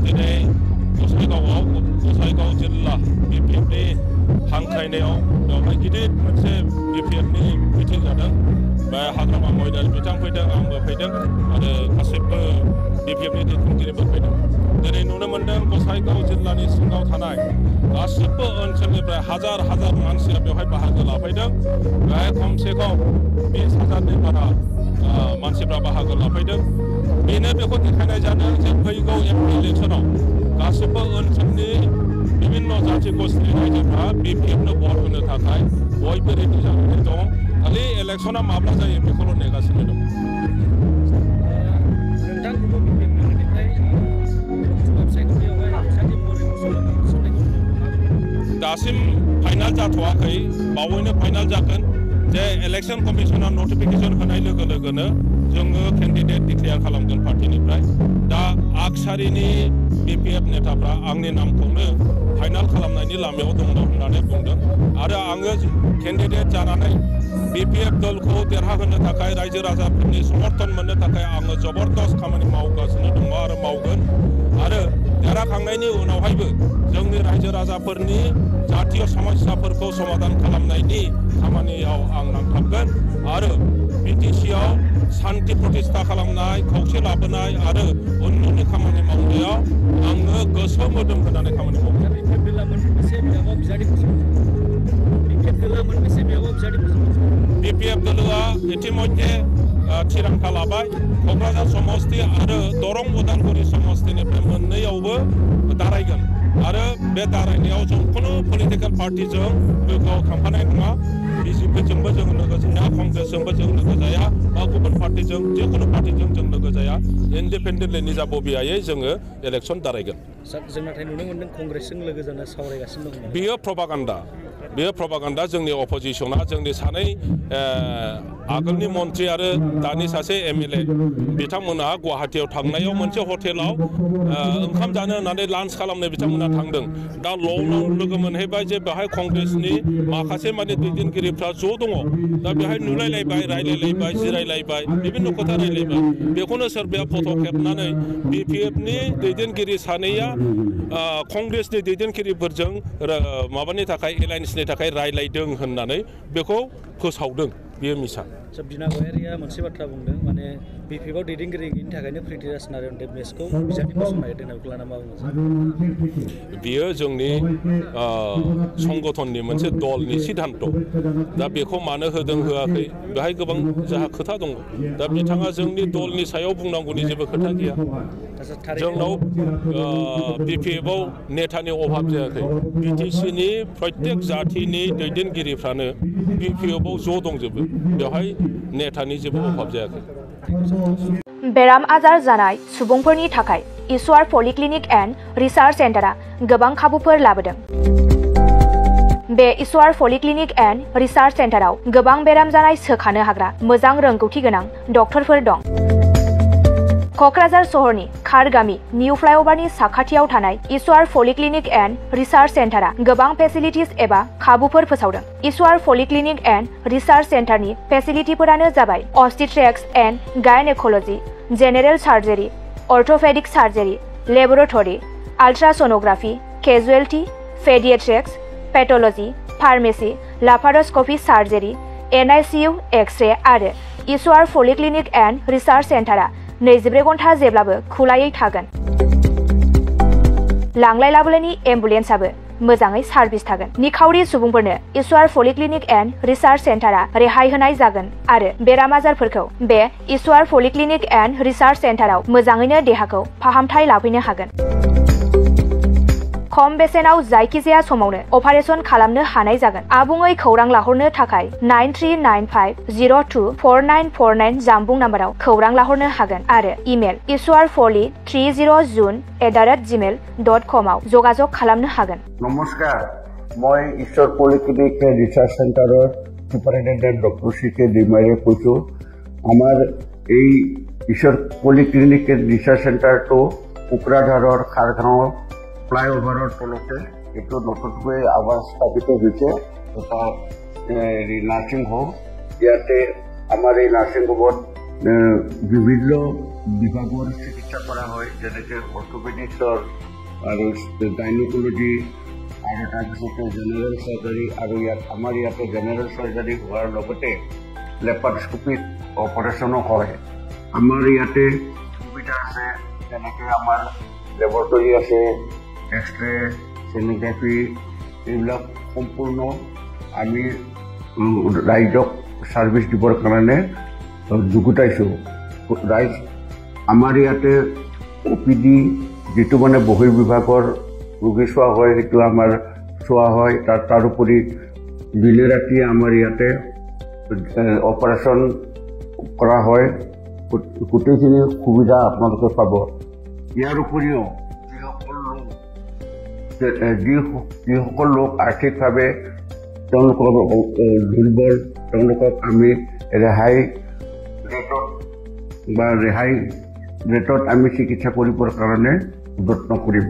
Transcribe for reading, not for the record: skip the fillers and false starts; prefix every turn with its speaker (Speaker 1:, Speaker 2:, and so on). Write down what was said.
Speaker 1: दिनै गसाइगाव जिल्ला BPFनि हांख्रायनायाव बेवहाय गिदिर मोनसे BPFनि मिटिं जादों। बे हाग्रामा मैदान बिथां फैदों, आंबो फैदों आरो गासैबो BPFनि दैदेनगिरिफोर फैदों। दिनै नुनो मोन्दों गसाइगाव जिल्लानि सिङाव थानाय गासिबो ओनसोलनिफ्राय हाजार हाजार मानसिया बेवहाय बाहागो लाफैदों। बेवहाय खमसे खम 20,000नि बारा मानसिफ्रा बाहागो लाफैदों। बेनो बेखौ देखायनाय जादों जे फैगौ MP इलेक्सनाव गासिबो ओनसोलनि बिभिन्न जाथि गस्थिनि रायजोफ्रा BPFनो भट होनो थाखाय बयबो रेडि जानानै दं। खालि इलेक्सना माब्ला जायो बेखौल' नेगासिनो दं। दासिम फाइनाल जाथ'वाखै, बावैनो फाइनाल जागोन। जे इलेक्शन कमिशना नटिफिकेशन होनाय लोगो लोगोनो जोङो केन्डिडेट डिक्लेयार खालामगोन पार्टिनिफ्राय। दा आगसारिनि BPF नेताफ्रा आंनि नामखौनो फाइनाल खालामनायनि लामायाव दङ होननानै बुंदों आरो आङो केन्डिडेट जानानै BPF दलखौ देरहाहोनो थाखाय रायजो राजाफोरनि समर्थन मोननो थाखाय आङो जबरदस्त खामानि मावगासिनो दङ आरो मावगोन। आरो देरहाखांनायनि उनावहायबो जोंनि रायजो राजाफोरनि जातीय समस्याफोरखौ समाधान खालामनायनि खामानियाव आं नांथाबगोन आरो BTCआव शान्ति प्रतिष्ठा खालामनाय, खौसे लाबोनाय आरो उन्नयननि खामानि मावनायाव आङो गोसो मोदोम होनानै खामानि मावगोन। BPF दलआ इतिमध्ये थिरांथा लाबाय। क'क्राझार समस्ति आरो दरं उदालगुरि समस्तिनिफ्राय मोननैयावबो दारायगोन आरो बे दारायनायाव जों खुनु पलिटिकेल पार्टिजों लोगोआव थांफानाय नङा। BJPजोंबो जों लोगो जाया, कंग्रेसजोंबो जों लोगो जाया बा गुबुन पार्टिजों जिखुनु पार्टिजों जों लोगो जाया। इन्डिपेन्डेन्टलि निजा बबियायै जोङो इलेक्सन दारायगोन।
Speaker 2: जों नाथाय नुनो मोन्दों कंग्रेसजों लोगो जानो सावरायगासिनो दं।
Speaker 1: बेयो प्रपागान्डा जोंनि अपोजिशना जोंनि सानै आगोलनि मन्त्रि आरो दानि सासे MLA बिथांमोनहा गुवाहाटियाव थांनायाव मोनसे हटेलाव ओंखाम जानो होननानै लान्च खालामनो बिथांमोना थांदों। दा लोगो मोनहैबाय जे बेहाय कंग्रेसनि माखासे माने दैदेनगिरिफ्रा ज' दङ। दा बेहाय नुलायलायबाय, रायलायलायबाय, जिरायलायबाय, बिभिन्न खोथा रायलायबाय। बेखौनो सोरबाया फट' खेबनानै BPFनि दैदेनगिरि सानैया कंग्रेसनि दैदेनगिरिफोरजों माबानि थाखाय एलायन्सनि थाखाय रायलायदों होननानै बेखौ फोसावदों। बेयो मिसा।
Speaker 2: बिना गयारिया मोनसे बाथ्रा बुंदों, माने BPFआव दैदेनगिरि गैयिनि थाखायनो प्रिटिराज नारायण देबनेसखौ बिजाबनि मोसुमनाय दोननायखौ लाना मा बुङो?
Speaker 1: बियो जोंनि संगठननि मोनसे दलनि सिद्धान्त। दा बेखौ मानो होदों होआखै बेहाय गोबां जोंहा खोथा दङ। दा बिथाङा जोंनि दलनि सायाव बुंनांगौनि जेबो खोथा गैया। जोंनाव BPFआव नेतानि अभाब जायाखै। BTCनि प्रत्येक जाथिनि दैदेनगिरिफ्रानो BPFआव ज' दंजोबो। बेवहाय नेतानि जेबो अभाब जायाखै।
Speaker 3: बेराम आजार जानाय सुबुंफोरनि थाखाय ईश्वर पलिक्लिनिक एन्ड रिसार्च सेन्टारा गोबां खाबुफोर लाबोदों। बे ईश्वर पलिक्लिनिक एन्ड रिसार्च सेन्टाराव गोबां बेराम जानाय सोखानो हाग्रा मोजां रोंगौथि गोनां डक्टरफोर दं। क'क्राझार सहरनि खारगामि निउ फ्लाइअभारनि साखाथियाव थानाय ईश्वर पलिक्लिनिक एन्ड रिसार्च सेन्टारा गोबां फेसिलिटिज एबा खाबुफोर फोसावदों। ईश्वर पलिक्लिनिक एन्ड रिसार्च सेन्टारनि फेसिलिटिफोरानो जाबाय obstetrics and gynaecology, general surgery, orthopaedic surgery, laboratory, ultrasonography, casualty, paediatrics, pathology, pharmacy, laparoscopy surgery, NICU, x-ray आरो ईश्वर पलिक्लिनिक एन्ड रिसार्च सेन्टारा 24 घन्टा जेब्लाबो खुलायै थागोन। लांलाय लाबोलायनि एम्बुलेन्सआबो मोजाङै सार्भिस थागोन। निखावरि सुबुंफोरनो ईश्वर पलिक्लिनिक एन्ड रिसार्च सेन्टारा रेहाय होनाय जागोन आरो बेराम आजारफोरखौ बे ईश्वर पलिक्लिनिक एन्ड रिसार्च सेन्टाराव मोजाङैनो देहाखौ फाहामथाय लाफैनो हागोन। खम बेसेनाव जायखिजाया समावनो अपारेशन खालामनो हानाय जागोन। आबुङै खौरां लाहरनो थाखाय 9395024949 जानबुं नाम्बाराव खौरां लाहरनो हागोन आरो इमेल ishwarpoli30june@gmail.com आव जगाजग खालामनो हागोन।
Speaker 4: नमस्कार, মই ঈশ্বৰ পলিক্লিনিক ৰিচাৰ্চ চেণ্টাৰৰ সুপাৰিনটেণ্ডেণ্ট ডক্টৰ CK ডিমাৰীয়ে কৈছোঁ। আমাৰ এই ঈশ্বৰ পলিক্লিনিক ৰিচাৰ্চ চেণ্টাৰটো কোকৰাঝাৰৰ খাৰগাঁৱৰ ফ্লাইঅভাৰৰ তলতে এইটো নতুনকৈ আৱাজ স্থাপিত হৈছে। এটা নাৰ্ছিং হোম, ইয়াতে আমাৰ এই নাৰ্ছিং হোমত বিভিন্ন বিভাগৰ চিকিৎসা চিকিৎসা কৰা হয় যেনেকৈ অৰ্থপেডিক্সৰ আৰু গাইনকলজি আৰু তাৰপিছতে জেনেৰেল চাৰ্জাৰী আৰু আমাৰ ইয়াতে জেনেৰেল চাৰ্জাৰী হোৱাৰ লগতে লেপাৰস্কোপিক অপাৰেশ্যনো হয় আমাৰ ইয়াতে সুবিধা আছে যেনেকৈ আমাৰ লেবৰেটৰী আছে এক্সৰে ছ'ন'গ্ৰাফি এইবিলাক সম্পূৰ্ণ আমি ৰাইজক ছাৰ্ভিচ দিবৰ কাৰণে যুগুতাইছোঁ ৰাইজ আমাৰ ইয়াতে OPD যিটো মানে বহিৰ্বিভাগৰ ৰোগী চোৱা হয় সেইটো আমাৰ চোৱা হয় তাৰোপৰি দিনে ৰাতি আমাৰ ইয়াতে অপাৰেশ্যন কৰা হয় গোটেইখিনি সুবিধা আপোনালোকে পাব ইয়াৰ উপৰিও যিসকল লোক আৰ্থিকভাৱে তেওঁলোকৰ দুৰ্বল তেওঁলোকক আমি ৰেহাই ৰেটত আমি চিকিৎসা কৰিবৰ কাৰণে যত্ন কৰিম